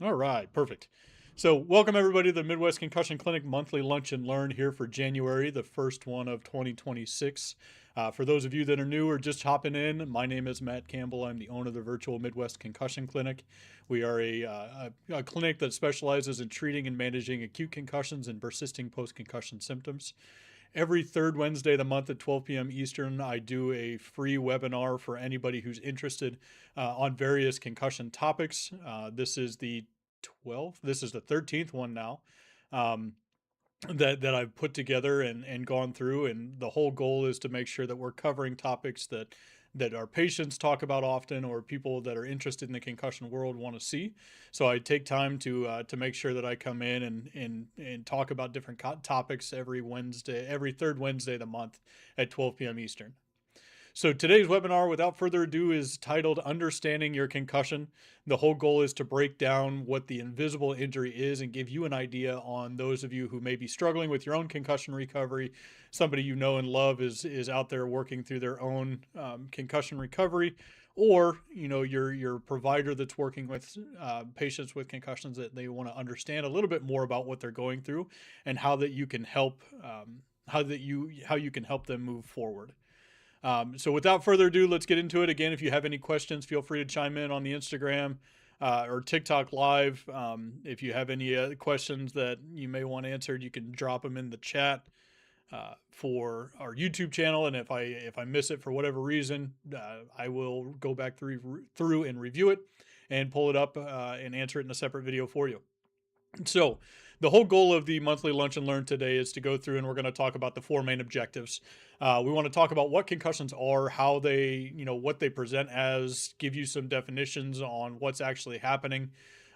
All right, perfect. So, welcome everybody to the Midwest Concussion Clinic monthly lunch and learn here for January, the first one of 2026. For those of you that are new or just hopping in, my name is Matt Campbell. I'm the owner of the virtual Midwest Concussion Clinic. We are a clinic that specializes in treating and managing acute concussions and persisting post concussion symptoms. Every third Wednesday of the month at 12 p.m. Eastern, I do a free webinar for anybody who's interested on various concussion topics. This is the 12th, this is the 13th one now. Um, that I've put together and gone through, and the whole goal is to make sure that we're covering topics that our patients talk about often, or people that are interested in the concussion world want to see. So I take time to make sure that I come in and talk about different topics every Wednesday, every third Wednesday of the month at 12 p.m. Eastern. So today's webinar, without further ado, is titled Understanding Your Concussion. The whole goal is to break down what the invisible injury is and give you an idea on those of you who may be struggling with your own concussion recovery. Somebody you know and love is out there working through their own concussion recovery, or your provider that's working with patients with concussions, that they want to understand a little bit more about what they're going through and how that you can help how you can help them move forward. So without further ado, let's get into it. Again, if you have any questions, feel free to chime in on the Instagram or TikTok live. If you have any questions that you may want answered, you can drop them in the chat for our YouTube channel. And if I miss it for whatever reason, I will go back through and review it and pull it up and answer it in a separate video for you. So, the whole goal of the monthly lunch and learn today is to go through, and we're going to talk about the four main objectives. We want to talk about what concussions are, how they, what they present as, give you some definitions on what's actually happening.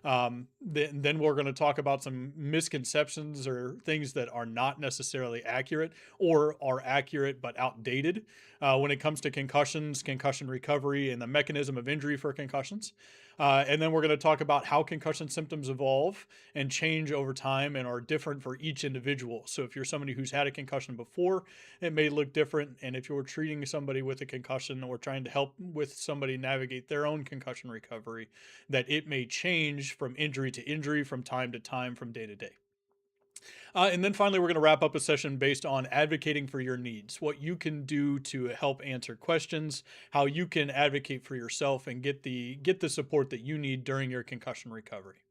Then we're going to talk about some misconceptions or things that are not necessarily accurate or are accurate but outdated when it comes to concussions, concussion recovery, and the mechanism of injury for concussions. And then we're going to talk about how concussion symptoms evolve and change over time and are different for each individual. So if you're somebody who's had a concussion before, it may look different. And if you're treating somebody with a concussion or trying to help with somebody navigate their own concussion recovery, that it may change from injury to injury, from time to time, from day to day. And then finally, we're going to wrap up a session based on advocating for your needs, what you can do to help answer questions, how you can advocate for yourself and get the support that you need during your concussion recovery.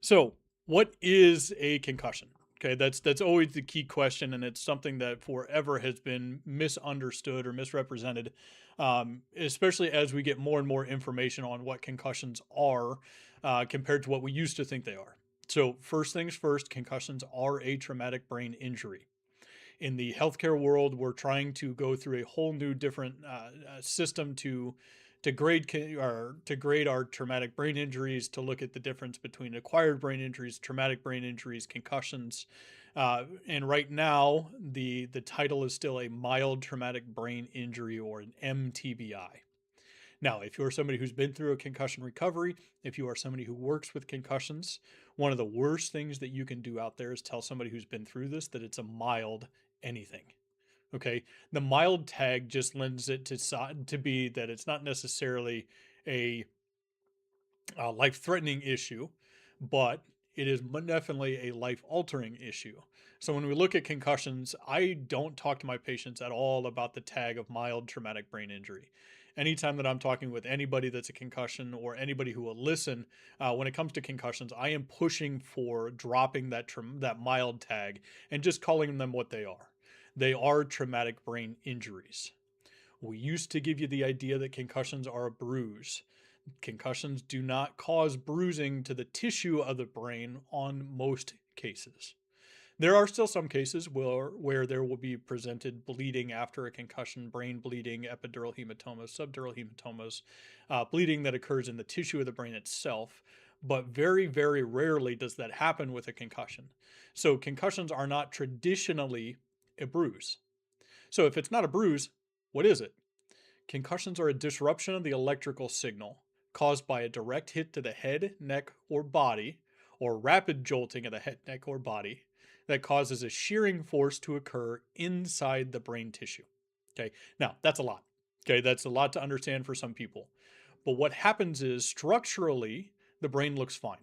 So, what is a concussion? Okay, that's always the key question, and it's something that forever has been misunderstood or misrepresented, especially as we get more and more information on what concussions are compared to what we used to think they are. So, first things first, concussions are a traumatic brain injury. In the healthcare world, we're trying to go through a whole new different system to grade our traumatic brain injuries, to look at the difference between acquired brain injuries, traumatic brain injuries, concussions. And right now, the title is still a mild traumatic brain injury, or an MTBI. Now, if you're somebody who's been through a concussion recovery, if you are somebody who works with concussions, one of the worst things that you can do out there is tell somebody who's been through this that it's a mild anything. Okay. The mild tag just lends it to be that it's not necessarily a life threatening issue, but it is definitely a life altering issue. So when we look at concussions, I don't talk to my patients at all about the tag of mild traumatic brain injury. Anytime that I'm talking with anybody that's a concussion, or anybody who will listen, when it comes to concussions, I am pushing for dropping that mild tag and just calling them what they are. They are traumatic brain injuries. We used to give you the idea that concussions are a bruise. Concussions do not cause bruising to the tissue of the brain on most cases. There are still some cases where there will be presented bleeding after a concussion, brain bleeding, epidural hematomas, subdural hematomas, bleeding that occurs in the tissue of the brain itself. But very, very rarely does that happen with a concussion. So concussions are not traditionally a bruise. So if it's not a bruise, what is it? Concussions are a disruption of the electrical signal caused by a direct hit to the head, neck, or body, or rapid jolting of the head, neck, or body that causes a shearing force to occur inside the brain tissue. Okay, now that's a lot. Okay, that's a lot to understand for some people. But what happens is, structurally, the brain looks fine.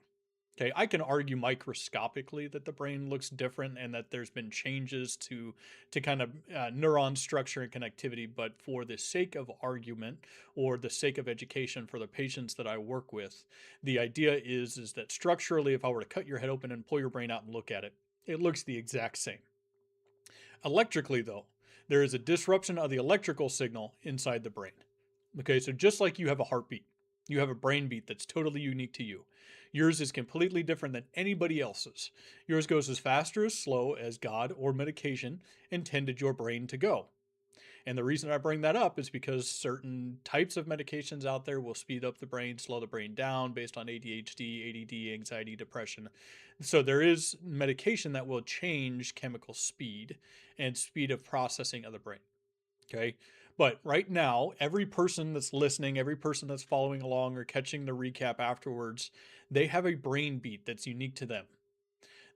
Okay, I can argue microscopically that the brain looks different and that there's been changes to kind of neuron structure and connectivity, but for the sake of argument or the sake of education for the patients that I work with, the idea is that structurally, if I were to cut your head open and pull your brain out and look at it, it looks the exact same. Electrically, though, there is a disruption of the electrical signal inside the brain. Okay, so just like you have a heartbeat, you have a brain beat that's totally unique to you. Yours is completely different than anybody else's. Yours goes as fast or as slow as God or medication intended your brain to go. And the reason I bring that up is because certain types of medications out there will speed up the brain, slow the brain down based on ADHD, ADD, anxiety, depression. So there is medication that will change chemical speed and speed of processing of the brain. Okay. But right now, every person that's listening, every person that's following along or catching the recap afterwards, they have a brain beat that's unique to them.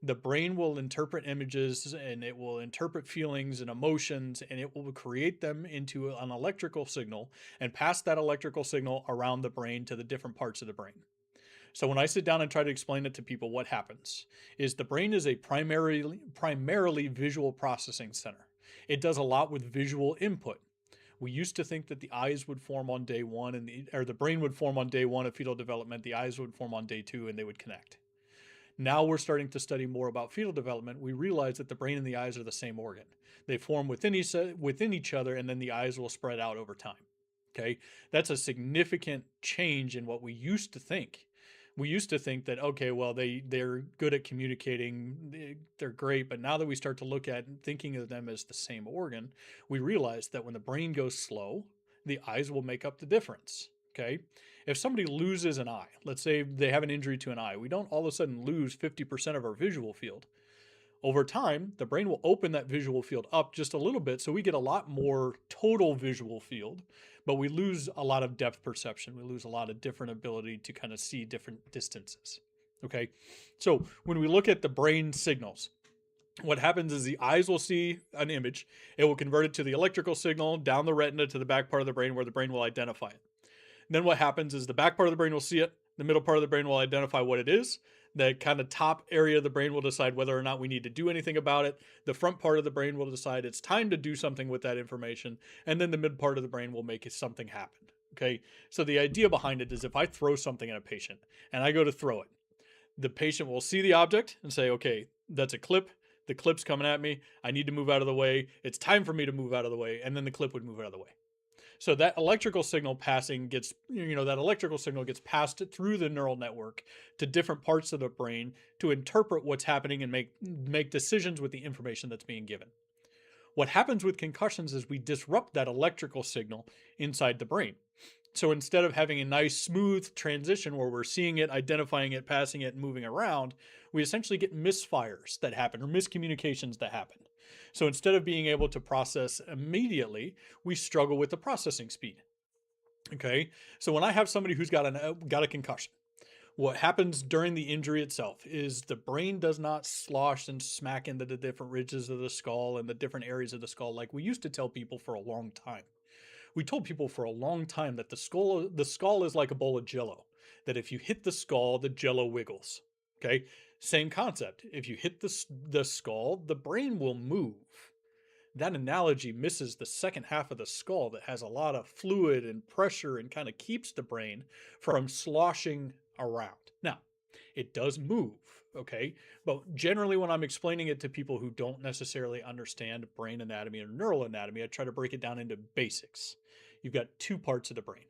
The brain will interpret images and it will interpret feelings and emotions and it will create them into an electrical signal and pass that electrical signal around the brain to the different parts of the brain. So when I sit down and try to explain it to people, what happens is the brain is a primarily visual processing center. It does a lot with visual input. We used to think that the eyes would form on day one or the brain would form on day one of fetal development, the eyes would form on day two and they would connect. Now we're starting to study more about fetal development. We realize that the brain and the eyes are the same organ. They form within each other, and then the eyes will spread out over time. Okay, that's a significant change in what we used to think. We used to think that, okay, well, they're good at communicating, they're great, but now that we start to look at thinking of them as the same organ, we realize that when the brain goes slow, the eyes will make up the difference. Okay. If somebody loses an eye, let's say they have an injury to an eye, we don't all of a sudden lose 50% of our visual field. Over time, the brain will open that visual field up just a little bit, so we get a lot more total visual field, but we lose a lot of depth perception. We lose a lot of different ability to kind of see different distances. Okay. So when we look at the brain signals, what happens is the eyes will see an image. It will convert it to the electrical signal down the retina to the back part of the brain where the brain will identify it. Then what happens is the back part of the brain will see it. The middle part of the brain will identify what it is. The kind of top area of the brain will decide whether or not we need to do anything about it. The front part of the brain will decide it's time to do something with that information. And then the mid part of the brain will make something happen. Okay. So the idea behind it is if I throw something at a patient and I go to throw it, the patient will see the object and say, okay, that's a clip. The clip's coming at me. I need to move out of the way. It's time for me to move out of the way. And then the clip would move out of the way. So that electrical signal passing gets, that electrical signal gets passed through the neural network to different parts of the brain to interpret what's happening and make decisions with the information that's being given. What happens with concussions is we disrupt that electrical signal inside the brain. So instead of having a nice smooth transition where we're seeing it, identifying it, passing it, and moving around, we essentially get misfires that happen or miscommunications that happen. So instead of being able to process immediately, we struggle with the processing speed. Okay, so when I have somebody who's got a concussion, what happens during the injury itself is the brain does not slosh and smack into the different ridges of the skull and the different areas of the skull like we used to tell people for a long time. We told people for a long time that the skull is like a bowl of jello, that if you hit the skull, the jello wiggles. Okay, same concept. If you hit the skull, the brain will move. That analogy misses the second half of the skull that has a lot of fluid and pressure and kind of keeps the brain from sloshing around. Now, it does move, okay? But generally, when I'm explaining it to people who don't necessarily understand brain anatomy or neural anatomy, I try to break it down into basics. You've got two parts of the brain.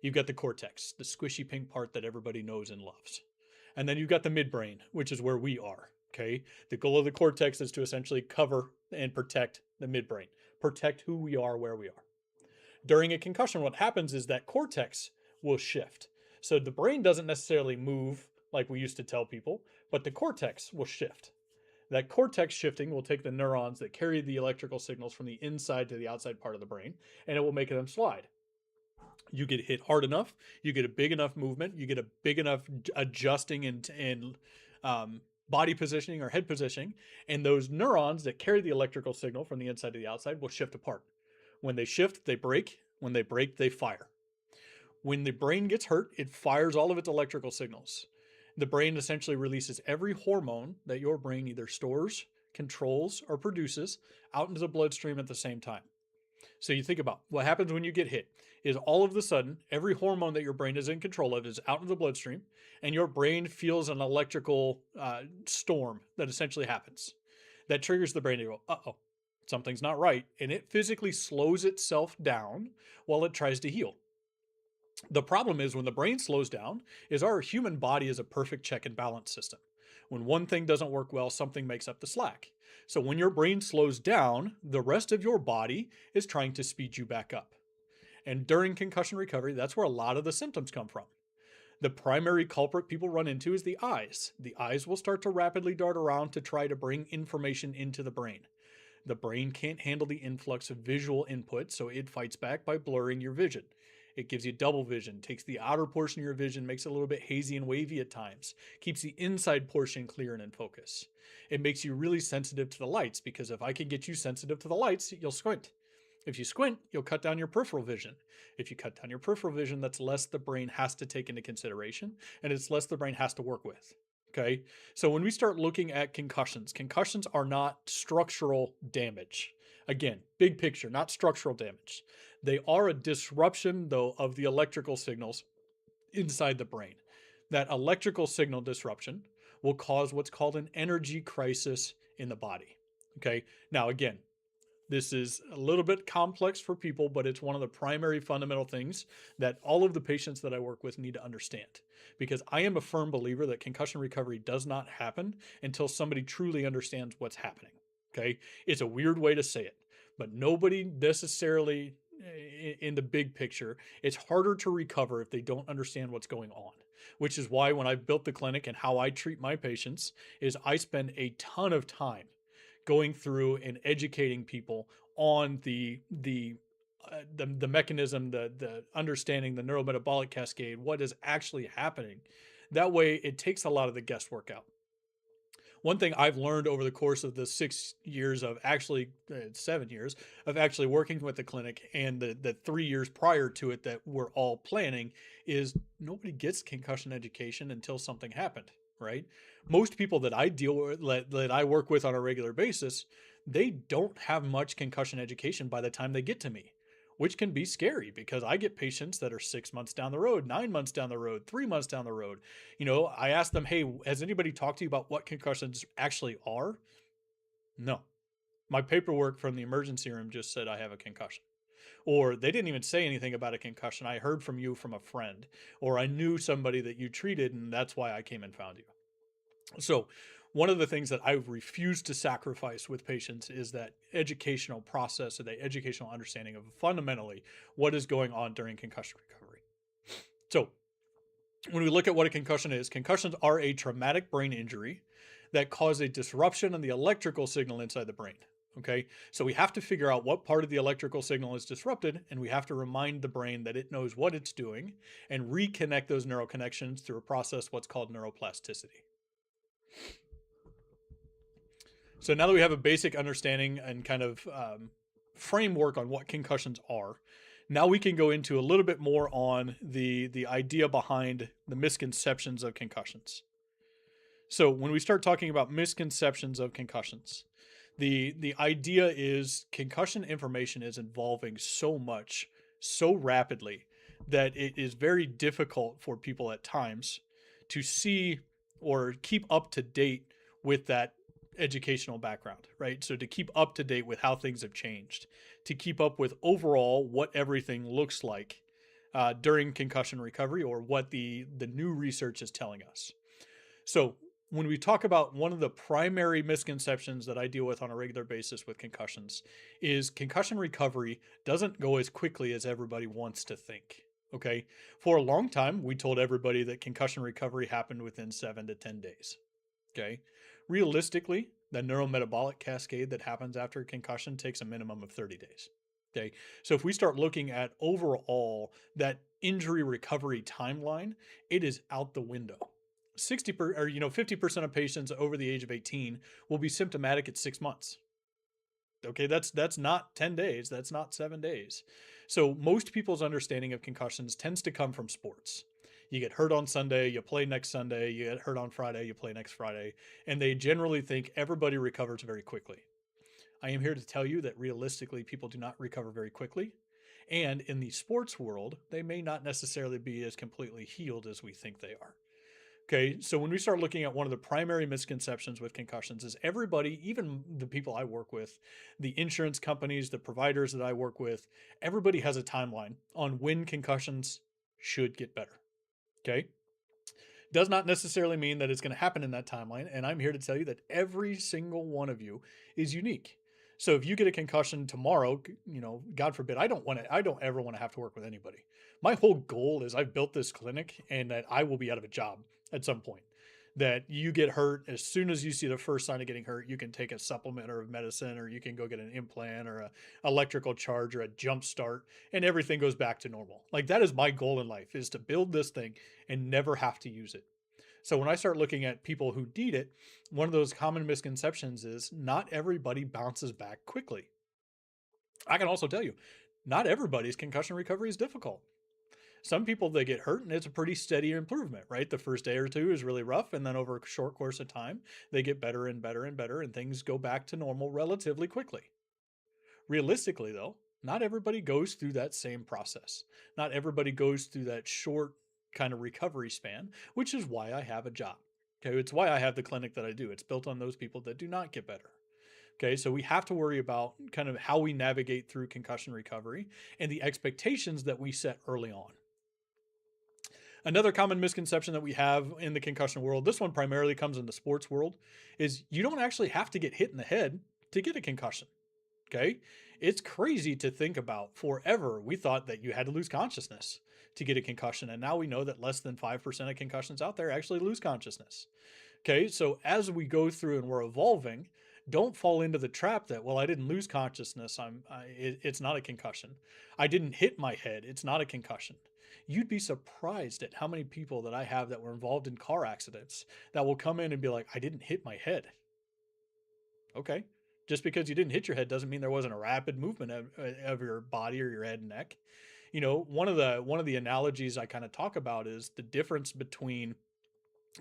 You've got the cortex, the squishy pink part that everybody knows and loves. And then you've got the midbrain, which is where we are, okay? The goal of the cortex is to essentially cover and protect the midbrain, protect who we are, where we are. During a concussion, what happens is that cortex will shift. So the brain doesn't necessarily move like we used to tell people, but the cortex will shift. That cortex shifting will take the neurons that carry the electrical signals from the inside to the outside part of the brain, and it will make them slide. You get hit hard enough, you get a big enough movement, you get a big enough adjusting and body positioning or head positioning, and those neurons that carry the electrical signal from the inside to the outside will shift apart. When they shift, they break. When they break, they fire. When the brain gets hurt, it fires all of its electrical signals. The brain essentially releases every hormone that your brain either stores, controls, or produces out into the bloodstream at the same time. So you think about what happens when you get hit is all of a sudden, every hormone that your brain is in control of is out in the bloodstream, and your brain feels an electrical storm that essentially happens. That triggers the brain to go, uh-oh, something's not right. And it physically slows itself down while it tries to heal. The problem is when the brain slows down is our human body is a perfect check and balance system. When one thing doesn't work well, something makes up the slack. So when your brain slows down, the rest of your body is trying to speed you back up. And during concussion recovery, that's where a lot of the symptoms come from. The primary culprit people run into is the eyes. The eyes will start to rapidly dart around to try to bring information into the brain. The brain can't handle the influx of visual input, so it fights back by blurring your vision. It gives you double vision, takes the outer portion of your vision, makes it a little bit hazy and wavy at times, keeps the inside portion clear and in focus. It makes you really sensitive to the lights, because if I can get you sensitive to the lights, you'll squint. If you squint, you'll cut down your peripheral vision. If you cut down your peripheral vision, that's less the brain has to take into consideration, and it's less the brain has to work with. Okay, so when we start looking at concussions, concussions are not structural damage. Again, big picture, not structural damage. They are a disruption, though, of the electrical signals inside the brain. That electrical signal disruption will cause what's called an energy crisis in the body. Okay, now again, this is a little bit complex for people, but it's one of the primary fundamental things that all of the patients that I work with need to understand. Because I am a firm believer that concussion recovery does not happen until somebody truly understands what's happening. Okay? It's a weird way to say it, but nobody necessarily in the big picture, it's harder to recover if they don't understand what's going on. Which is why when I built the clinic and how I treat my patients is I spend a ton of time going through and educating people on the mechanism, the understanding the neurometabolic cascade, what is actually happening. That way, it takes a lot of the guesswork out. One thing I've learned over the course of the 6 years of actually 7 years of actually working with the clinic and the 3 years prior to it that we're all planning is nobody gets concussion education until something happened, right? Most people that I deal with, that I work with on a regular basis, they don't have much concussion education by the time they get to me, which can be scary because I get patients that are 6 months down the road, 9 months down the road, 3 months down the road. You know, I ask them, hey, has anybody talked to you about what concussions actually are? No. My paperwork from the emergency room just said I have a concussion. Or they didn't even say anything about a concussion. I heard from you from a friend, or I knew somebody that you treated, and that's why I came and found you. So, one of the things that I refuse to sacrifice with patients is that educational process or the educational understanding of fundamentally what is going on during concussion recovery. So, when we look at what a concussion is, concussions are a traumatic brain injury that cause a disruption in the electrical signal inside the brain. Okay, so we have to figure out what part of the electrical signal is disrupted, and we have to remind the brain that it knows what it's doing and reconnect those neural connections through a process what's called neuroplasticity. So now that we have a basic understanding and kind of framework on what concussions are, now we can go into a little bit more on the idea behind the misconceptions of concussions. So when we start talking about misconceptions of concussions, the idea is concussion information is evolving so much, so rapidly, that it is very difficult for people at times to see or keep up to date with that educational background, right? So to keep up to date with how things have changed, to keep up with overall what everything looks like during concussion recovery or what the new research is telling us. So when we talk about one of the primary misconceptions that I deal with on a regular basis with concussions is concussion recovery doesn't go as quickly as everybody wants to think. Okay. For a long time, we told everybody that concussion recovery happened within 7 to 10 days. Okay. Realistically, the neurometabolic cascade that happens after concussion takes a minimum of 30 days. Okay. So if we start looking at overall that injury recovery timeline, it is out the window. 50% of patients over the age of 18 will be symptomatic at 6 months. Okay, that's not 10 days, that's not 7 days. So most people's understanding of concussions tends to come from sports. You get hurt on Sunday, you play next Sunday, you get hurt on Friday, you play next Friday, and they generally think everybody recovers very quickly. I am here to tell you that realistically, people do not recover very quickly. And in the sports world, they may not necessarily be as completely healed as we think they are. Okay, so when we start looking at one of the primary misconceptions with concussions is everybody, even the people I work with, the insurance companies, the providers that I work with, everybody has a timeline on when concussions should get better. Okay, does not necessarily mean that it's going to happen in that timeline. And I'm here to tell you that every single one of you is unique. So if you get a concussion tomorrow, God forbid, I don't ever want to have to work with anybody. My whole goal is I've built this clinic and that I will be out of a job at some point. That you get hurt as soon as you see the first sign of getting hurt, you can take a supplement or a medicine, or you can go get an implant or a electrical charge or a jump start, and everything goes back to normal. Like that is my goal in life, is to build this thing and never have to use it. So when I start looking at people who need it, one of those common misconceptions is not everybody bounces back quickly. I can also tell you, not everybody's concussion recovery is difficult. Some people, they get hurt and it's a pretty steady improvement, right? The first day or two is really rough, and then over a short course of time, they get better and better and better, and things go back to normal relatively quickly. Realistically, though, not everybody goes through that same process. Not everybody goes through that short kind of recovery span, which is why I have a job. Okay, it's why I have the clinic that I do. It's built on those people that do not get better. Okay, so we have to worry about kind of how we navigate through concussion recovery and the expectations that we set early on. Another common misconception that we have in the concussion world, this one primarily comes in the sports world, is you don't actually have to get hit in the head to get a concussion. Okay. It's crazy to think about. Forever, we thought that you had to lose consciousness to get a concussion. And now we know that less than 5% of concussions out there actually lose consciousness. Okay. So as we go through and we're evolving, don't fall into the trap that, well, I didn't lose consciousness. It's not a concussion. I didn't hit my head. It's not a concussion. You'd be surprised at how many people that I have that were involved in car accidents that will come in and be like, I didn't hit my head. Okay. Just because you didn't hit your head doesn't mean there wasn't a rapid movement of your body or your head and neck. One of the analogies I kind of talk about is the difference between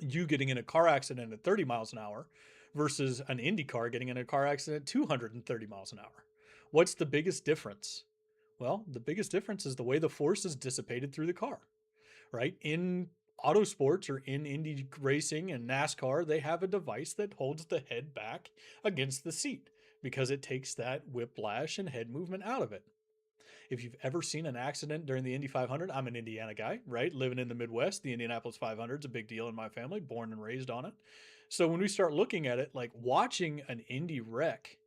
you getting in a car accident at 30 miles an hour versus an Indy car getting in a car accident at 230 miles an hour. What's the biggest difference? Well, the biggest difference is the way the force is dissipated through the car, right? In auto sports or in Indy racing and NASCAR, they have a device that holds the head back against the seat because it takes that whiplash and head movement out of it. If you've ever seen an accident during the Indy 500, I'm an Indiana guy, right? Living in the Midwest, the Indianapolis 500 is a big deal in my family, born and raised on it. So when we start looking at it, like watching an Indy wreck,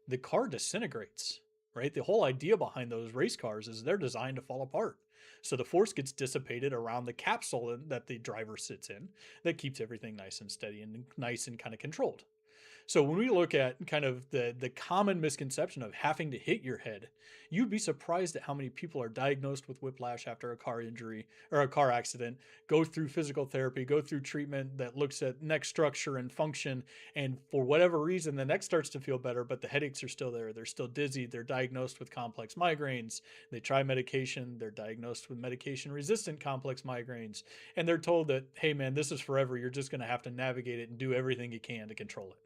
the car disintegrates, right? The whole idea behind those race cars is they're designed to fall apart. So the force gets dissipated around the capsule that the driver sits in that keeps everything nice and steady and nice and kind of controlled. So when we look at kind of the common misconception of having to hit your head, you'd be surprised at how many people are diagnosed with whiplash after a car injury or a car accident, go through physical therapy, go through treatment that looks at neck structure and function, and for whatever reason, the neck starts to feel better, but the headaches are still there. They're still dizzy. They're diagnosed with complex migraines. They try medication. They're diagnosed with medication-resistant complex migraines, and they're told that, hey, man, this is forever. You're just going to have to navigate it and do everything you can to control it.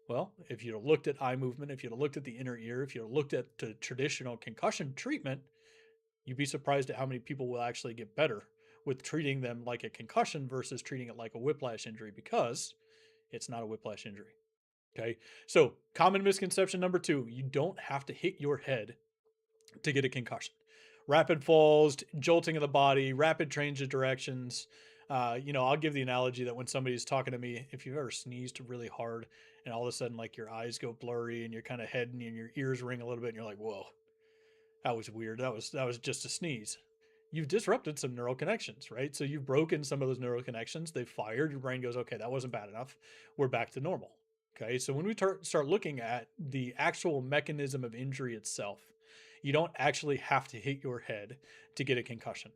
Well, if you'd have looked at eye movement, if you'd have looked at the inner ear, if you'd have looked at the traditional concussion treatment, you'd be surprised at how many people will actually get better with treating them like a concussion versus treating it like a whiplash injury, because it's not a whiplash injury. Okay. So, common misconception number 2, you don't have to hit your head to get a concussion. Rapid falls, jolting of the body, rapid change of directions. I'll give the analogy that when somebody's talking to me, if you've ever sneezed really hard and all of a sudden like your eyes go blurry and your kind of head and your ears ring a little bit and you're like, whoa, that was weird. That was just a sneeze. You've disrupted some neural connections, right? So you've broken some of those neural connections. They've fired. Your brain goes, okay, that wasn't bad enough. We're back to normal. Okay. So when we start looking at the actual mechanism of injury itself, you don't actually have to hit your head to get a concussion.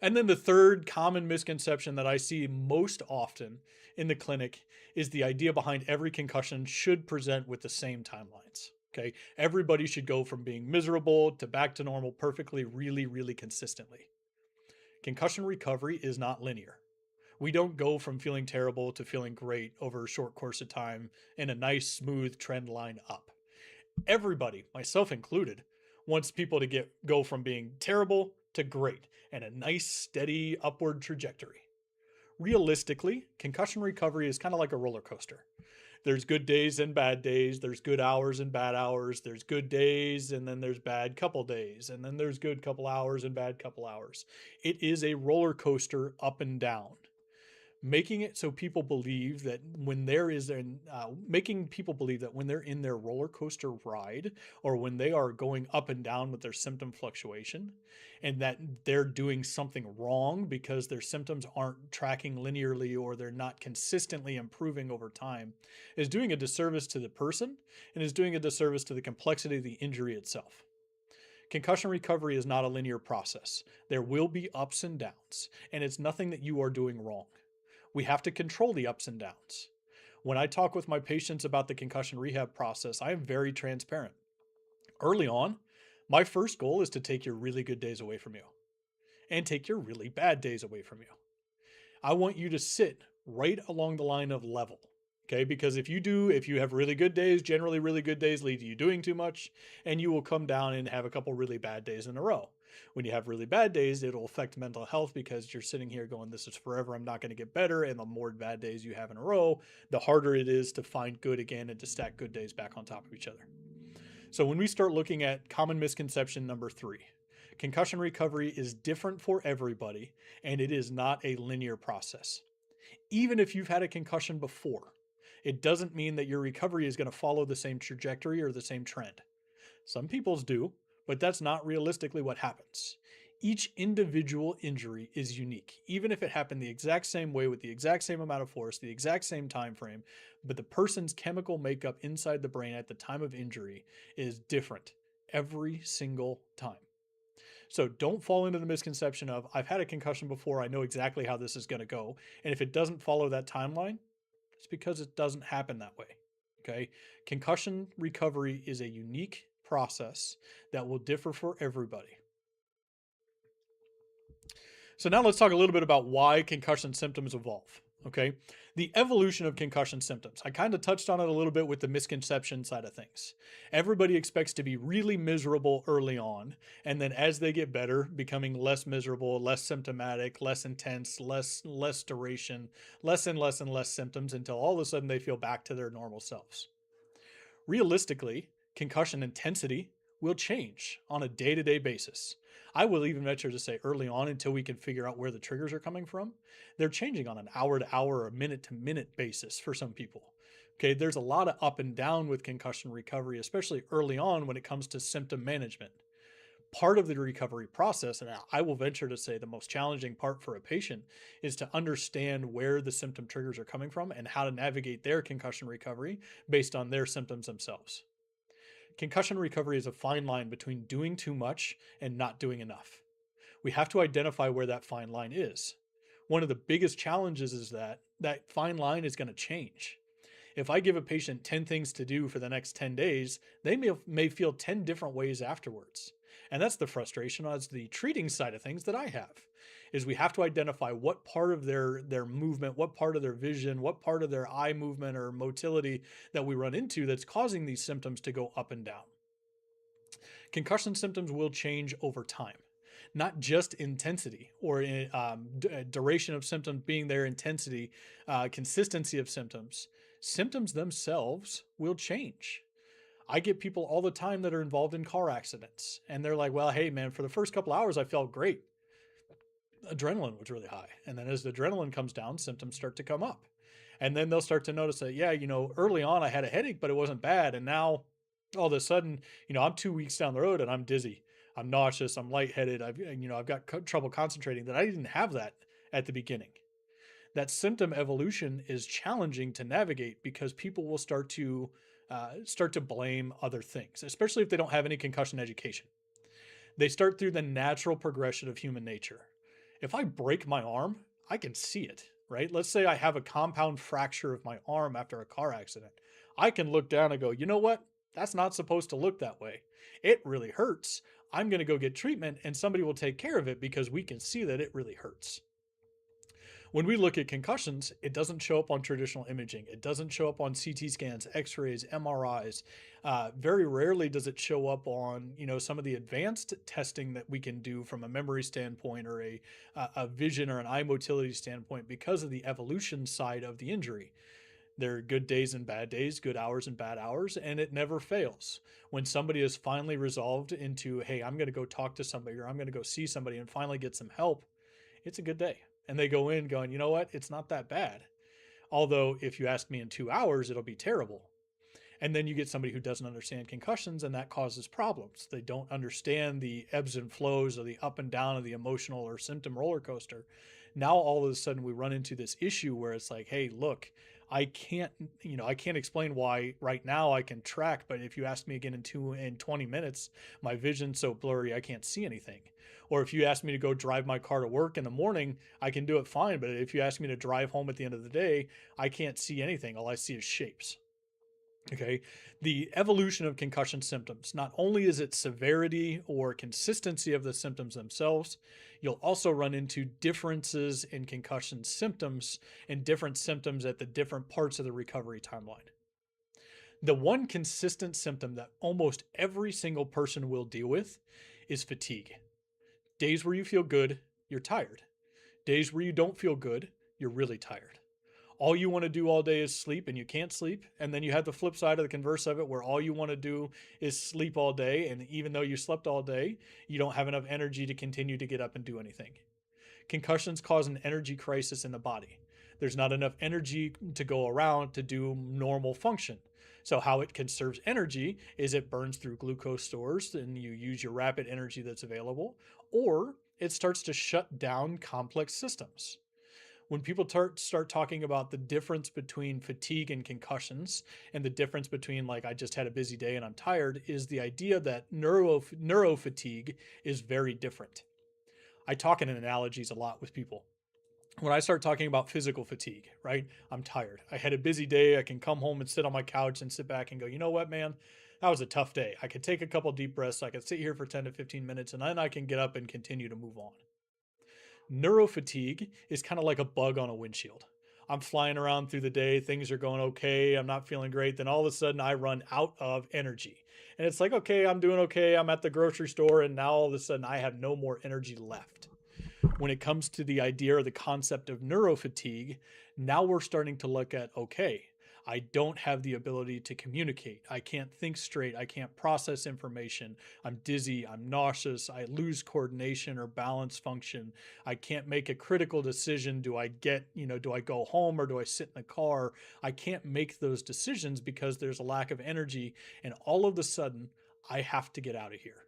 And then the third common misconception that I see most often in the clinic is the idea behind every concussion should present with the same timelines. Okay. Everybody should go from being miserable to back to normal perfectly, really, really consistently. Concussion recovery is not linear. We don't go from feeling terrible to feeling great over a short course of time in a nice, smooth trend line up. Everybody, myself included, wants people to go from being terrible to great and a nice, steady upward trajectory. Realistically, concussion recovery is kind of like a roller coaster. There's good days and bad days. There's good hours and bad hours. There's good days and then there's bad couple days. And then there's good couple hours and bad couple hours. It is a roller coaster up and down. Making it so people believe that when there is an making people believe that when they're in their roller coaster ride or when they are going up and down with their symptom fluctuation and that they're doing something wrong because their symptoms aren't tracking linearly or they're not consistently improving over time is doing a disservice to the person and is doing a disservice to the complexity of the injury itself. Concussion recovery is not a linear process. There will be ups and downs, and it's nothing that you are doing wrong. We have to control the ups and downs. When I talk with my patients about the concussion rehab process, I am very transparent. Early on, my first goal is to take your really good days away from you and take your really bad days away from you. I want you to sit right along the line of level. Okay, because if you have really good days, generally really good days lead to you doing too much, and you will come down and have a couple really bad days in a row. When you have really bad days, it'll affect mental health because you're sitting here going, this is forever, I'm not going to get better. And the more bad days you have in a row, the harder it is to find good again and to stack good days back on top of each other. So when we start looking at common misconception number 3, concussion recovery is different for everybody, and it is not a linear process. Even if you've had a concussion before, it doesn't mean that your recovery is going to follow the same trajectory or the same trend. Some people's do, but that's not realistically what happens. Each individual injury is unique, even if it happened the exact same way with the exact same amount of force, the exact same time frame, but the person's chemical makeup inside the brain at the time of injury is different every single time. So don't fall into the misconception of, I've had a concussion before, I know exactly how this is going to go. And if it doesn't follow that timeline, it's because it doesn't happen that way. Okay. Concussion recovery is a unique process that will differ for everybody. So now let's talk a little bit about why concussion symptoms evolve. Okay. The evolution of concussion symptoms. I kind of touched on it a little bit with the misconception side of things. Everybody expects to be really miserable early on, and then as they get better, becoming less miserable, less symptomatic, less intense, less duration, less and less and less symptoms until all of a sudden they feel back to their normal selves. Realistically, concussion intensity will change on a day-to-day basis. I will even venture to say early on, until we can figure out where the triggers are coming from, they're changing on an hour-to-hour or minute-to-minute basis for some people. Okay, there's a lot of up and down with concussion recovery, especially early on when it comes to symptom management. Part of the recovery process, and I will venture to say the most challenging part for a patient, is to understand where the symptom triggers are coming from and how to navigate their concussion recovery based on their symptoms themselves. Concussion recovery is a fine line between doing too much and not doing enough. We have to identify where that fine line is. One of the biggest challenges is that that fine line is going to change. If I give a patient 10 things to do for the next 10 days, they may feel 10 different ways afterwards. And that's the frustration as the treating side of things that I have, is we have to identify what part of their movement, what part of their vision, what part of their eye movement or motility that we run into that's causing these symptoms to go up and down. Concussion symptoms will change over time, not just intensity or duration of symptoms being their intensity, consistency of symptoms. Symptoms themselves will change. I get people all the time that are involved in car accidents, and they're like, well, hey, man, for the first couple hours, I felt great. Adrenaline was really high. And then as the adrenaline comes down, symptoms start to come up. And then they'll start to notice that, yeah, early on I had a headache, but it wasn't bad. And now all of a sudden, I'm 2 weeks down the road and I'm dizzy. I'm nauseous. I'm lightheaded. I've got trouble concentrating. That I didn't have that at the beginning. That symptom evolution is challenging to navigate because people will start to blame other things, especially if they don't have any concussion education. They start through the natural progression of human nature. If I break my arm, I can see it, right? Let's say I have a compound fracture of my arm after a car accident. I can look down and go, you know what? That's not supposed to look that way. It really hurts. I'm going to go get treatment and somebody will take care of it because we can see that it really hurts. When we look at concussions, it doesn't show up on traditional imaging. It doesn't show up on CT scans, X-rays, MRIs. Very rarely does it show up on, some of the advanced testing that we can do from a memory standpoint or a vision or an eye motility standpoint because of the evolution side of the injury. There are good days and bad days, good hours and bad hours, and it never fails. When somebody is finally resolved into, hey, I'm going to go talk to somebody or I'm going to go see somebody and finally get some help, it's a good day. And they go in going, you know what? It's not that bad. Although if you ask me in 2 hours, it'll be terrible. And then you get somebody who doesn't understand concussions, and that causes problems. They don't understand the ebbs and flows or the up and down of the emotional or symptom roller coaster. Now all of a sudden we run into this issue where it's like, hey, look, I can't explain why right now I can track, but if you ask me again in 20 minutes, my vision's so blurry I can't see anything. Or if you ask me to go drive my car to work in the morning, I can do it fine. But if you ask me to drive home at the end of the day, I can't see anything. All I see is shapes. Okay. The evolution of concussion symptoms, not only is it severity or consistency of the symptoms themselves, you'll also run into differences in concussion symptoms and different symptoms at the different parts of the recovery timeline. The one consistent symptom that almost every single person will deal with is fatigue. Days where you feel good, you're tired. Days where you don't feel good, you're really tired. All you want to do all day is sleep and you can't sleep. And then you have the flip side of the converse of it where all you want to do is sleep all day. And even though you slept all day, you don't have enough energy to continue to get up and do anything. Concussions cause an energy crisis in the body. There's not enough energy to go around to do normal function. So how it conserves energy is it burns through glucose stores and you use your rapid energy that's available, or it starts to shut down complex systems. When people start talking about the difference between fatigue and concussions and the difference between like I just had a busy day and I'm tired is the idea that neurofatigue is very different. I talk in analogies a lot with people. When I start talking about physical fatigue, right? I'm tired. I had a busy day. I can come home and sit on my couch and sit back and go, you know what, man? That was a tough day. I could take a couple deep breaths. I could sit here for 10 to 15 minutes and then I can get up and continue to move on. Neurofatigue is kind of like a bug on a windshield. I'm flying around through the day, things are going okay, I'm not feeling great, then all of a sudden I run out of energy. And it's like, okay, I'm doing okay, I'm at the grocery store, and now all of a sudden I have no more energy left. When it comes to the idea or the concept of neurofatigue, now we're starting to look at, okay, I don't have the ability to communicate. I can't think straight. I can't process information. I'm dizzy. I'm nauseous. I lose coordination or balance function. I can't make a critical decision. Do I go home or do I sit in the car? I can't make those decisions because there's a lack of energy. And all of a sudden, I have to get out of here.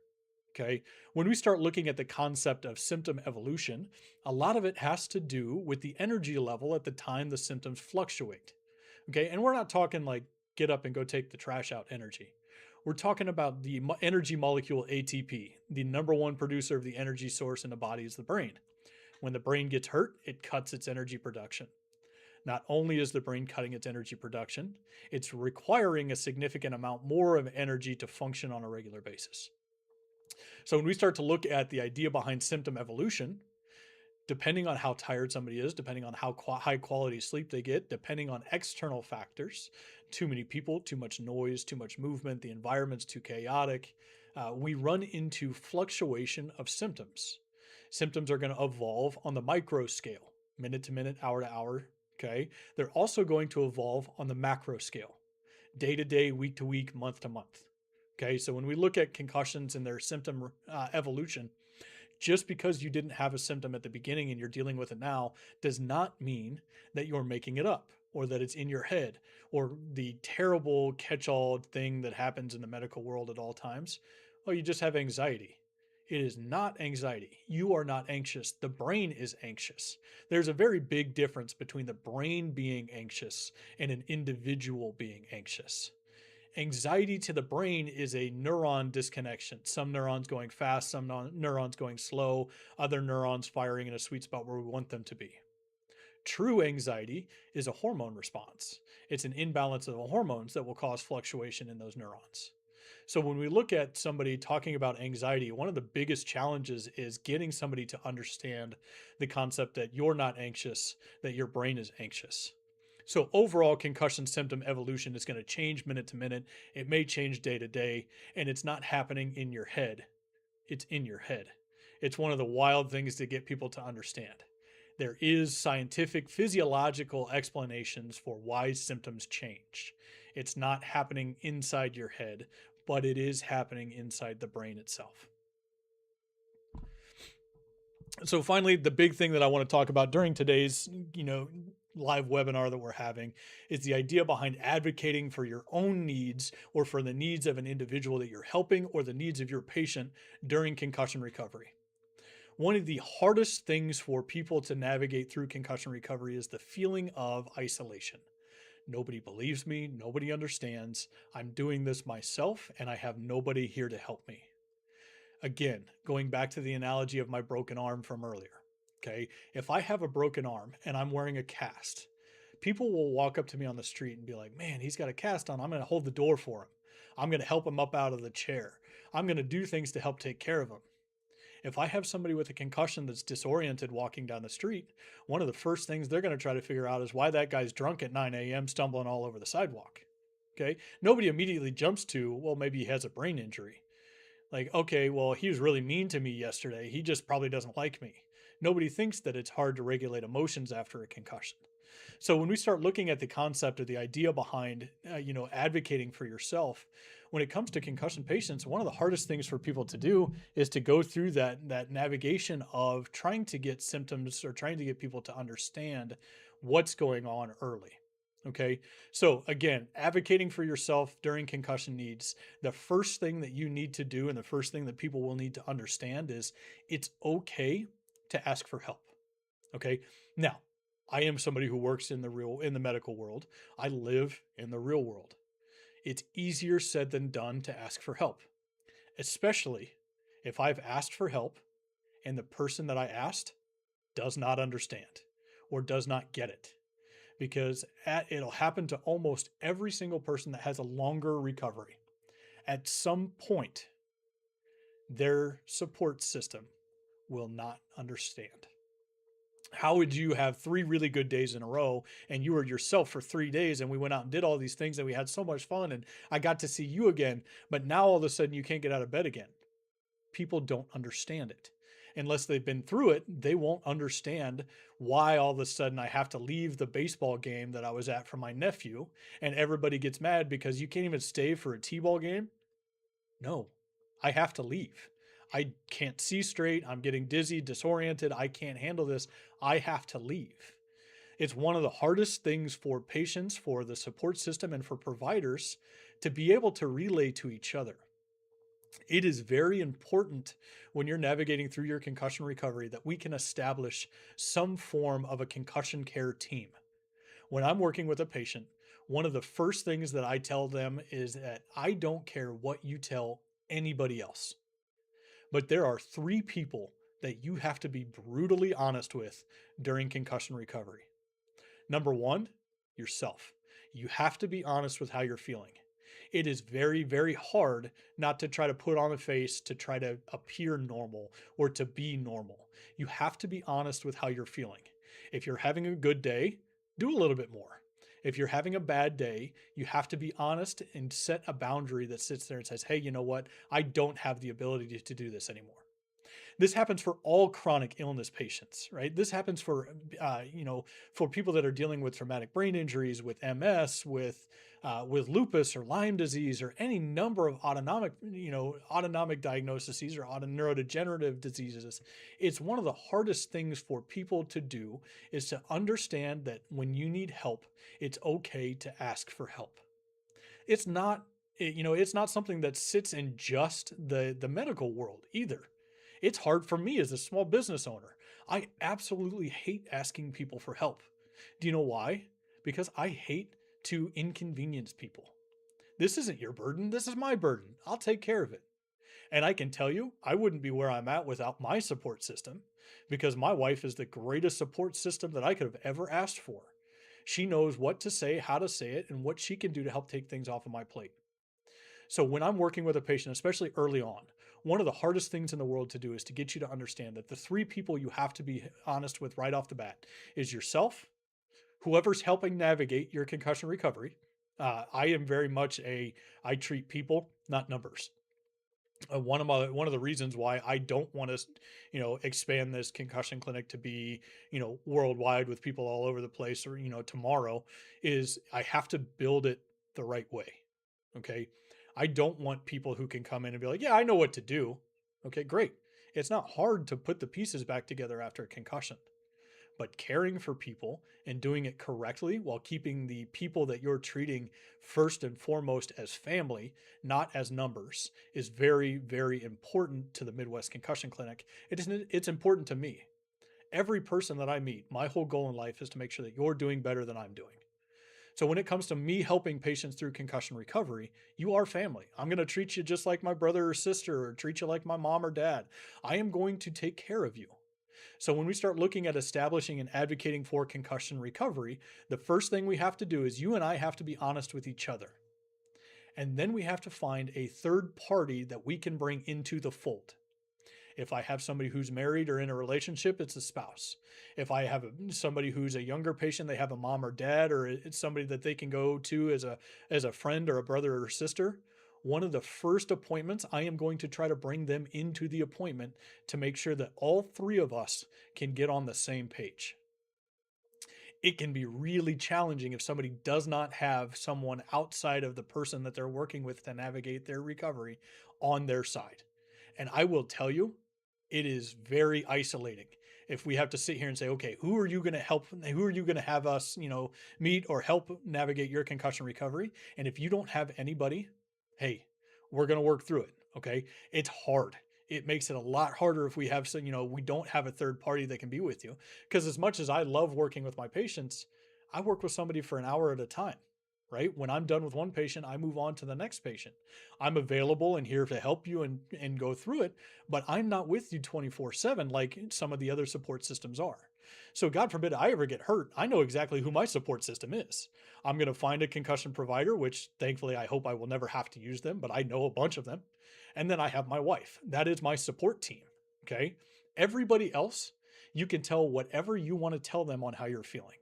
Okay. When we start looking at the concept of symptom evolution, a lot of it has to do with the energy level at the time the symptoms fluctuate. Okay. And we're not talking like get up and go take the trash out energy. We're talking about the energy molecule ATP. The number one producer of the energy source in the body is the brain. When the brain gets hurt, it cuts its energy production. Not only is the brain cutting its energy production, it's requiring a significant amount more of energy to function on a regular basis. So when we start to look at the idea behind symptom evolution, depending on how tired somebody is, depending on how high quality sleep they get, depending on external factors, too many people, too much noise, too much movement, the environment's too chaotic, we run into fluctuation of symptoms. Symptoms are going to evolve on the micro scale, minute to minute, hour to hour. Okay. They're also going to evolve on the macro scale, day to day, week to week, month to month. Okay. So when we look at concussions and their symptom evolution, just because you didn't have a symptom at the beginning and you're dealing with it now does not mean that you're making it up or that it's in your head or the terrible catch-all thing that happens in the medical world at all times. Well, you just have anxiety. It is not anxiety. You are not anxious. The brain is anxious. There's a very big difference between the brain being anxious and an individual being anxious. Anxiety to the brain is a neuron disconnection. Some neurons going fast, some neurons going slow, other neurons firing in a sweet spot where we want them to be. True anxiety is a hormone response. It's an imbalance of the hormones that will cause fluctuation in those neurons. So when we look at somebody talking about anxiety, one of the biggest challenges is getting somebody to understand the concept that you're not anxious, that your brain is anxious. So overall concussion symptom evolution is going to change minute to minute. It may change day to day, and it's not happening in your head. It's in your head. It's one of the wild things to get people to understand. There is scientific physiological explanations for why symptoms change. It's not happening inside your head, but it is happening inside the brain itself. So finally, the big thing that I want to talk about during today's, live webinar that we're having is the idea behind advocating for your own needs or for the needs of an individual that you're helping or the needs of your patient during concussion recovery. One of the hardest things for people to navigate through concussion recovery is the feeling of isolation. Nobody believes me, nobody understands. I'm doing this myself and I have nobody here to help me. Again, going back to the analogy of my broken arm from earlier. Okay. If I have a broken arm and I'm wearing a cast, people will walk up to me on the street and be like, man, he's got a cast on. I'm going to hold the door for him. I'm going to help him up out of the chair. I'm going to do things to help take care of him. If I have somebody with a concussion that's disoriented walking down the street, one of the first things they're going to try to figure out is why that guy's drunk at 9 a.m. stumbling all over the sidewalk. Okay. Nobody immediately jumps to, well, maybe he has a brain injury. Like, okay, well, he was really mean to me yesterday. He just probably doesn't like me. Nobody thinks that it's hard to regulate emotions after a concussion. So when we start looking at the concept or the idea behind, advocating for yourself, when it comes to concussion patients, one of the hardest things for people to do is to go through that navigation of trying to get symptoms or trying to get people to understand what's going on early. Okay. So again, advocating for yourself during concussion needs, the first thing that you need to do and the first thing that people will need to understand is it's okay to ask for help. Okay. Now, I am somebody who works in the medical world. I live in the real world. It's easier said than done to ask for help, especially if I've asked for help and the person that I asked does not understand or does not get it. Because it'll happen to almost every single person that has a longer recovery. At some point, their support system will not understand. How would you have 3 really good days in a row and you were yourself for 3 days and we went out and did all these things and we had so much fun and I got to see you again, but now all of a sudden you can't get out of bed again? People don't understand it. Unless they've been through it, they won't understand why all of a sudden I have to leave the baseball game that I was at for my nephew and everybody gets mad because you can't even stay for a t-ball game. No, I have to leave. I can't see straight. I'm getting dizzy, disoriented. I can't handle this. I have to leave. It's one of the hardest things for patients, for the support system, and for providers to be able to relay to each other. It is very important when you're navigating through your concussion recovery that we can establish some form of a concussion care team. When I'm working with a patient, one of the first things that I tell them is that I don't care what you tell anybody else, but there are 3 people that you have to be brutally honest with during concussion recovery. Number 1, yourself. You have to be honest with how you're feeling. It is very, very hard not to try to put on a face to try to appear normal or to be normal. You have to be honest with how you're feeling. If you're having a good day, do a little bit more. If you're having a bad day, you have to be honest and set a boundary that sits there and says, hey, you know what? I don't have the ability to do this anymore. This happens for all chronic illness patients, right? This happens for people that are dealing with traumatic brain injuries, with MS, with lupus or Lyme disease, or any number of autonomic diagnoses or neurodegenerative diseases. It's one of the hardest things for people to do is to understand that when you need help, it's okay to ask for help. It's not, it's not something that sits in just the medical world either. It's hard for me as a small business owner. I absolutely hate asking people for help. Do you know why? Because I hate to inconvenience people. This isn't your burden. This is my burden. I'll take care of it. And I can tell you, I wouldn't be where I'm at without my support system. because my wife is the greatest support system that I could have ever asked for. She knows what to say, how to say it, and what she can do to help take things off of my plate. So when I'm working with a patient, especially early on, one of the hardest things in the world to do is to get you to understand that the three people you have to be honest with right off the bat is yourself, whoever's helping navigate your concussion recovery. I am very much I treat people, not numbers. One of the reasons why I don't want to, expand this concussion clinic to be, worldwide with people all over the place or, tomorrow, is I have to build it the right way. Okay. I don't want people who can come in and be like, yeah, I know what to do. Okay, great. It's not hard to put the pieces back together after a concussion, but caring for people and doing it correctly while keeping the people that you're treating first and foremost as family, not as numbers, is very, very important to the Midwest Concussion Clinic. It's important to me. Every person that I meet, my whole goal in life is to make sure that you're doing better than I'm doing. So when it comes to me helping patients through concussion recovery, you are family. I'm going to treat you just like my brother or sister, or treat you like my mom or dad. I am going to take care of you. So when we start looking at establishing and advocating for concussion recovery, the first thing we have to do is you and I have to be honest with each other. And then we have to find a third party that we can bring into the fold. If I have somebody who's married or in a relationship, it's a spouse. If I have somebody who's a younger patient, they have a mom or dad, or it's somebody that they can go to as a friend or a brother or sister. One of the first appointments, I am going to try to bring them into the appointment to make sure that all three of us can get on the same page. It can be really challenging if somebody does not have someone outside of the person that they're working with to navigate their recovery on their side. And I will tell you, it is very isolating if we have to sit here and say, okay, who are you going to help? Who are you going to have us, meet or help navigate your concussion recovery? And if you don't have anybody, hey, we're going to work through it. Okay. It's hard. It makes it a lot harder if we have some, we don't have a third party that can be with you. Because as much as I love working with my patients, I work with somebody for an hour at a time, right? When I'm done with one patient, I move on to the next patient. I'm available and here to help you and go through it, but I'm not with you 24/7 like some of the other support systems are. So God forbid I ever get hurt, I know exactly who my support system is. I'm going to find a concussion provider, which thankfully I hope I will never have to use them, but I know a bunch of them. And then I have my wife. That is my support team. Okay. Everybody else, you can tell whatever you want to tell them on how you're feeling.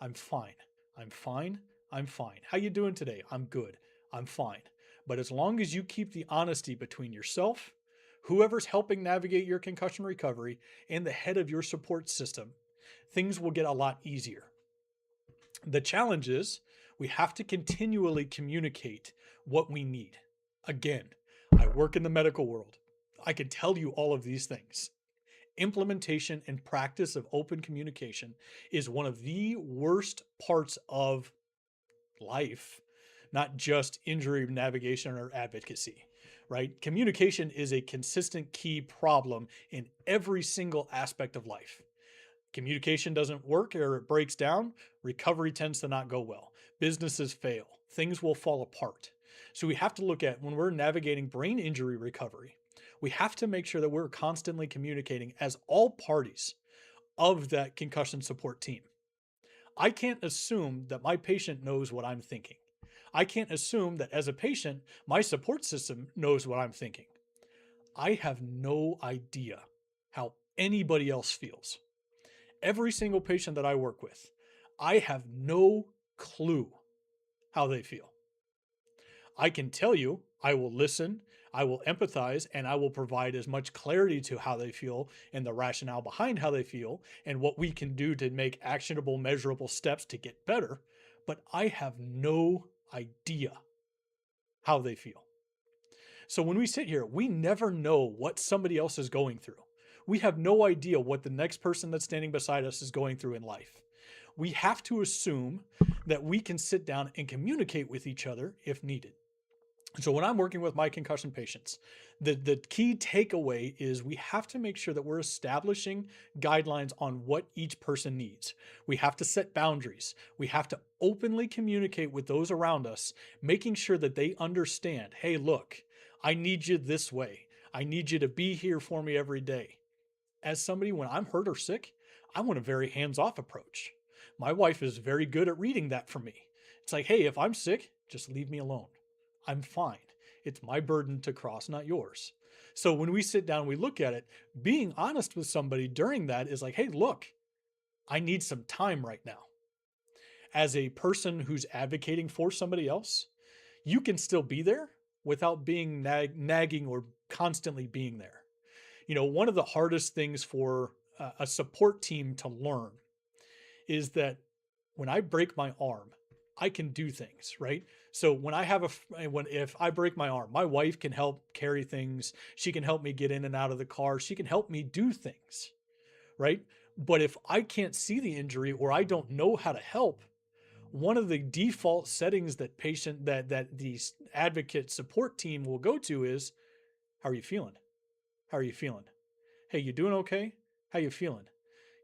I'm fine. I'm fine. I'm fine. How you doing today? I'm good. I'm fine. But as long as you keep the honesty between yourself, whoever's helping navigate your concussion recovery, and the head of your support system, things will get a lot easier. The challenge is we have to continually communicate what we need. Again, I work in the medical world. I can tell you all of these things. Implementation and practice of open communication is one of the worst parts of life, not just injury navigation or advocacy, right? Communication is a consistent key problem in every single aspect of life. Communication doesn't work or it breaks down, recovery tends to not go well. Businesses fail, things will fall apart. So we have to look at when we're navigating brain injury recovery, we have to make sure that we're constantly communicating as all parties of that concussion support team. I can't assume that my patient knows what I'm thinking. I can't assume that as a patient, my support system knows what I'm thinking. I have no idea how anybody else feels. Every single patient that I work with, I have no clue how they feel. I can tell you, I will listen, I will empathize, and I will provide as much clarity to how they feel and the rationale behind how they feel and what we can do to make actionable, measurable steps to get better. But I have no idea how they feel. So when we sit here, we never know what somebody else is going through. We have no idea what the next person that's standing beside us is going through in life. We have to assume that we can sit down and communicate with each other if needed. So when I'm working with my concussion patients, the key takeaway is we have to make sure that we're establishing guidelines on what each person needs. We have to set boundaries. We have to openly communicate with those around us, making sure that they understand, hey, look, I need you this way. I need you to be here for me every day. as somebody, when I'm hurt or sick, I want a very hands off approach. My wife is very good at reading that for me. It's like, hey, if I'm sick, just leave me alone. I'm fine. It's my burden to cross, not yours. So when we sit down, we look at it, being honest with somebody during that is like, hey, look, I need some time right now. As a person who's advocating for somebody else, you can still be there without being nagging or constantly being there. One of the hardest things for a support team to learn is that when I break my arm, I can do things, right? So when I have if I break my arm, my wife can help carry things. She can help me get in and out of the car. She can help me do things, right? But if I can't see the injury or I don't know how to help, one of the default settings that the advocate support team will go to is, how are you feeling? How are you feeling? Hey, you doing okay? How you feeling?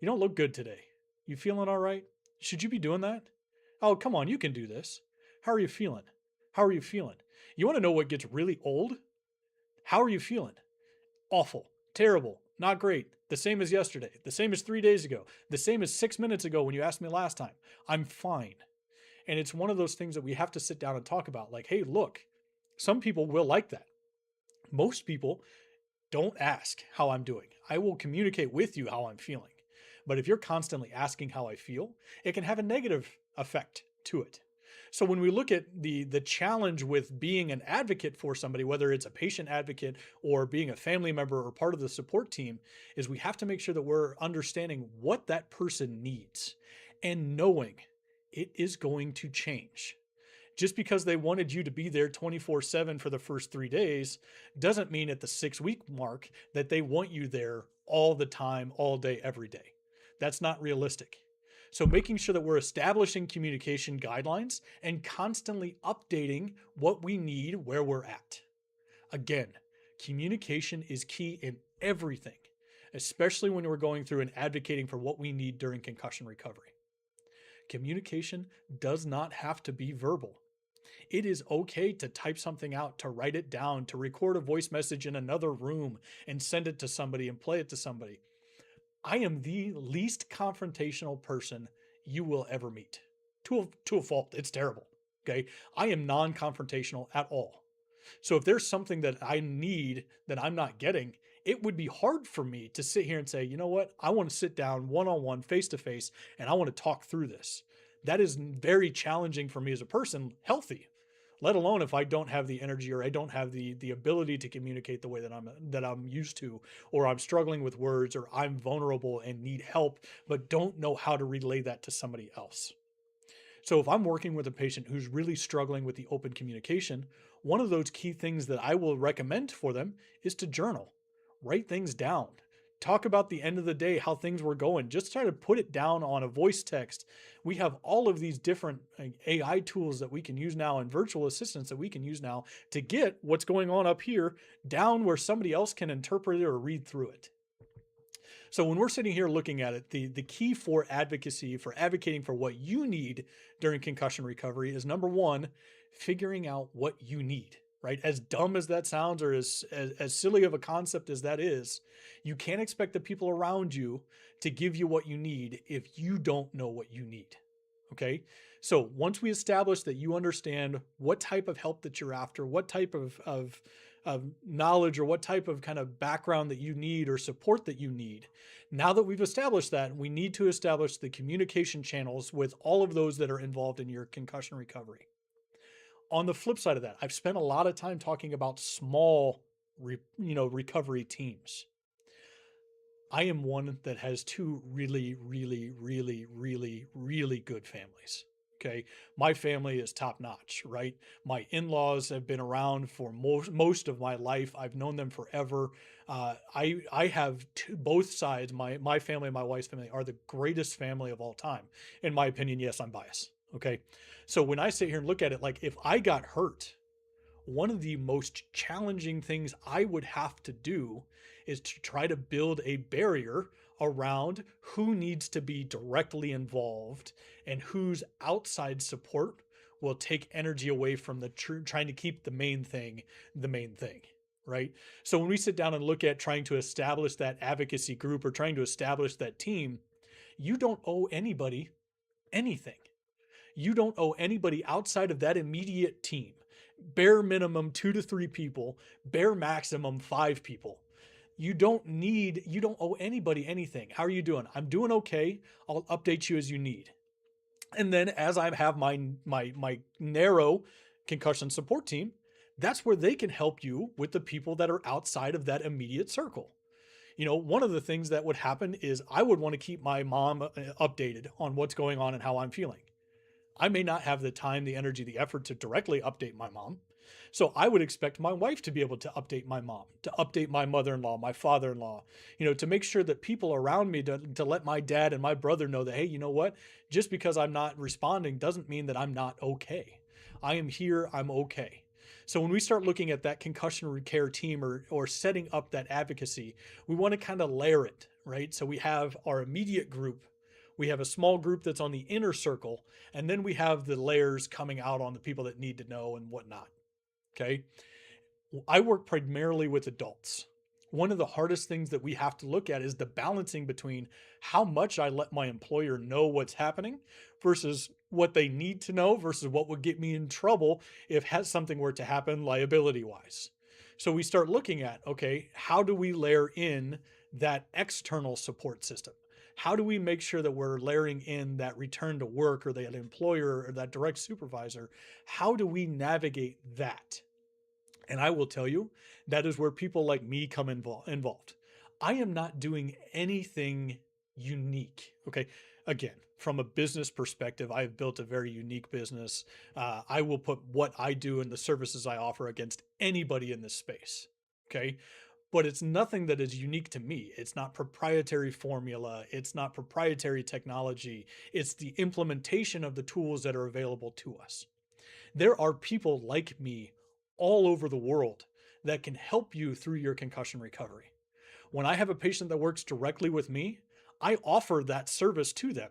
You don't look good today. You feeling all right? Should you be doing that? Oh, come on, you can do this. How are you feeling? How are you feeling? You want to know what gets really old? How are you feeling? Awful, terrible, not great, the same as yesterday, the same as 3 days ago, the same as 6 minutes ago when you asked me last time. I'm fine. And it's one of those things that we have to sit down and talk about. Like, hey, look, some people will like that. Most people don't ask how I'm doing. I will communicate with you how I'm feeling. But if you're constantly asking how I feel, it can have a negative effect to it. So when we look at the challenge with being an advocate for somebody, whether it's a patient advocate or being a family member or part of the support team, is we have to make sure that we're understanding what that person needs and knowing it is going to change. Just because they wanted you to be there 24/7 for the first 3 days doesn't mean at the 6 week mark that they want you there all the time, all day, every day. That's not realistic. So making sure that we're establishing communication guidelines and constantly updating what we need where we're at. Again, communication is key in everything, especially when we're going through and advocating for what we need during concussion recovery. Communication does not have to be verbal. It is okay to type something out, to write it down, to record a voice message in another room and send it to somebody and play it to somebody. I am the least confrontational person you will ever meet. To a fault, it's terrible. Okay. I am non confrontational at all. So if there's something that I need that I'm not getting, it would be hard for me to sit here and say, you know what? I want to sit down one on one, face to face, and I want to talk through this. That is very challenging for me as a person, healthy, let alone if I don't have the energy or I don't have the ability to communicate the way that I'm used to, or I'm struggling with words, or I'm vulnerable and need help, but don't know how to relay that to somebody else. So if I'm working with a patient who's really struggling with the open communication, one of those key things that I will recommend for them is to journal, write things down, talk about the end of the day, how things were going, just try to put it down on a voice text. We have all of these different AI tools that we can use now and virtual assistants that we can use now to get what's going on up here down where somebody else can interpret it or read through it. So when we're sitting here looking at it, the key for advocacy, for advocating for what you need during concussion recovery is, number one, figuring out what you need, right? As dumb as that sounds, or as silly of a concept as that is, you can't expect the people around you to give you what you need if you don't know what you need. Okay. So once we establish that you understand what type of help that you're after, what type of knowledge or what type of kind of background that you need or support that you need. Now that we've established that, we need to establish the communication channels with all of those that are involved in your concussion recovery. On the flip side of that, I've spent a lot of time talking about small, recovery teams. I am one that has two really, really, really, really, really good families. Okay. My family is top notch, right? My in-laws have been around for most of my life. I've known them forever. I have both sides. My family and my wife's family are the greatest family of all time. In my opinion, yes, I'm biased. Okay. So when I sit here and look at it, like if I got hurt, one of the most challenging things I would have to do is to try to build a barrier around who needs to be directly involved and whose outside support will take energy away from trying to keep the main thing, right? So when we sit down and look at trying to establish that advocacy group or trying to establish that team, you don't owe anybody anything. You don't owe anybody outside of that immediate team. Bare minimum 2 to 3 people, bare maximum 5 people. You don't owe anybody anything. How are you doing? I'm doing okay. I'll update you as you need. And then as I have my narrow concussion support team, that's where they can help you with the people that are outside of that immediate circle. One of the things that would happen is I would want to keep my mom updated on what's going on and how I'm feeling. I may not have the time, the energy, the effort to directly update my mom. So I would expect my wife to be able to update my mom, to update my mother-in-law, my father-in-law, to make sure that people around me, to let my dad and my brother know that, hey, you know what? Just because I'm not responding doesn't mean that I'm not okay. I am here. I'm okay. So when we start looking at that concussion care team or setting up that advocacy, we want to kind of layer it, right? So we have our immediate group. We have a small group that's on the inner circle, and then we have the layers coming out on the people that need to know and whatnot. Okay. I work primarily with adults. One of the hardest things that we have to look at is the balancing between how much I let my employer know what's happening versus what they need to know versus what would get me in trouble if something were to happen liability wise. So we start looking at, okay, how do we layer in that external support system? How do we make sure that we're layering in that return to work or that employer or that direct supervisor? How do we navigate that? And I will tell you, that is where people like me come involved. I am not doing anything unique. Okay. Again, from a business perspective, I've built a very unique business. I will put what I do and the services I offer against anybody in this space. Okay. But it's nothing that is unique to me. It's not proprietary formula. It's not proprietary technology. It's the implementation of the tools that are available to us. There are people like me all over the world that can help you through your concussion recovery. When I have a patient that works directly with me, I offer that service to them.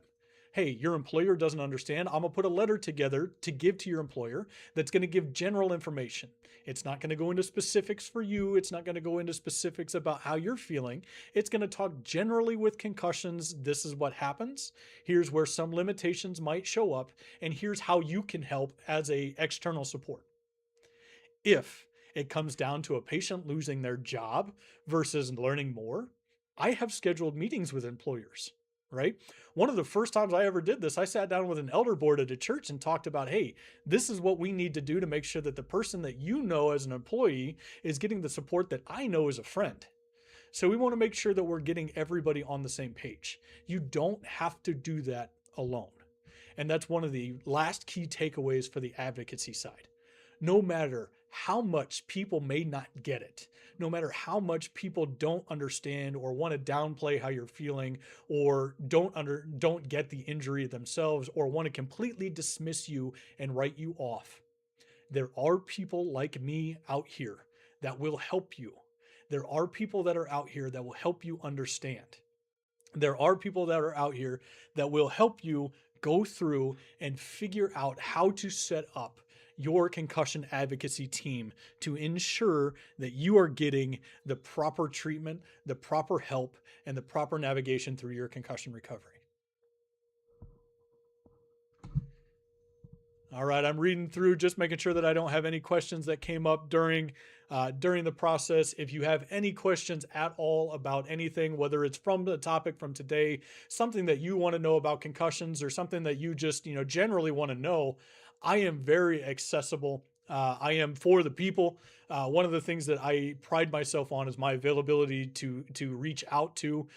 Hey, your employer doesn't understand. I'm going to put a letter together to give to your employer that's going to give general information. It's not going to go into specifics for you. It's not going to go into specifics about how you're feeling. It's going to talk generally with concussions. This is what happens. Here's where some limitations might show up. And here's how you can help as a external support. If it comes down to a patient losing their job versus learning more, I have scheduled meetings with employers, right? One of the first times I ever did this, I sat down with an elder board at a church and talked about, hey, this is what we need to do to make sure that the person that you know as an employee is getting the support that I know as a friend. So we want to make sure that we're getting everybody on the same page. You don't have to do that alone. And that's one of the last key takeaways for the advocacy side. No matter how much people may not get it, no matter how much people don't understand or want to downplay how you're feeling or don't get the injury themselves or want to completely dismiss you and write you off, there are people like me out here that will help you. There are people that are out here that will help you understand. There are people that are out here that will help you go through and figure out how to set up your concussion advocacy team to ensure that you are getting the proper treatment, the proper help, and the proper navigation through your concussion recovery. All right, I'm reading through, just making sure that I don't have any questions that came up during the process. If you have any questions at all about anything, whether it's from the topic from today, something that you want to know about concussions, or something that you just generally want to know, I am very accessible. I am for the people. One of the things that I pride myself on is my availability to reach out to.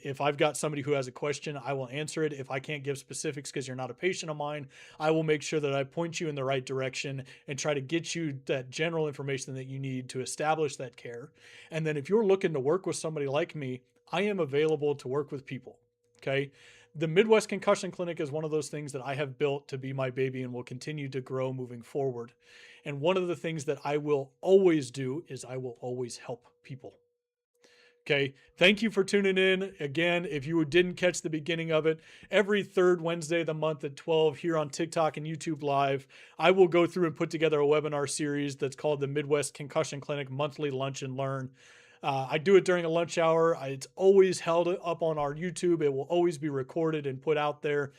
If I've got somebody who has a question, I will answer it. If I can't give specifics because you're not a patient of mine, I will make sure that I point you in the right direction and try to get you that general information that you need to establish that care. And then if you're looking to work with somebody like me, I am available to work with people. Okay. The Midwest Concussion Clinic is one of those things that I have built to be my baby and will continue to grow moving forward. And one of the things that I will always do is I will always help people. Okay. Thank you for tuning in. Again, if you didn't catch the beginning of it, every third Wednesday of the month at 12 here on TikTok and YouTube Live, I will go through and put together a webinar series that's called the Midwest Concussion Clinic Monthly Lunch and Learn. I do it during a lunch hour. It's always held up on our YouTube. It will always be recorded and put out there.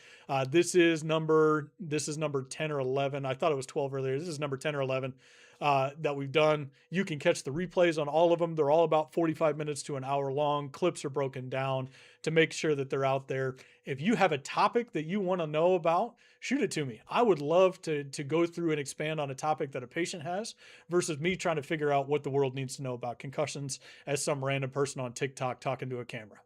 This is number 10 or 11. I thought it was 12 earlier. This is number 10 or 11 that we've done. You can catch the replays on all of them. They're all about 45 minutes to an hour long. Clips are broken down to make sure that they're out there. If you have a topic that you want to know about, shoot it to me. I would love to go through and expand on a topic that a patient has versus me trying to figure out what the world needs to know about concussions as some random person on TikTok talking to a camera.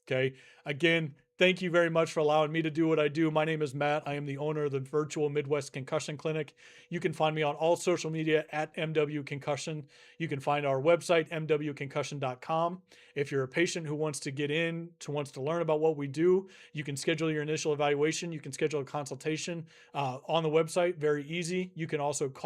Okay. Again, thank you very much for allowing me to do what I do. My name is Matt. I am the owner of the virtual Midwest Concussion Clinic. You can find me on all social media at MW Concussion. You can find our website, mwconcussion.com. If you're a patient who wants to get in, wants to learn about what we do, you can schedule your initial evaluation. You can schedule a consultation on the website. Very easy. You can also call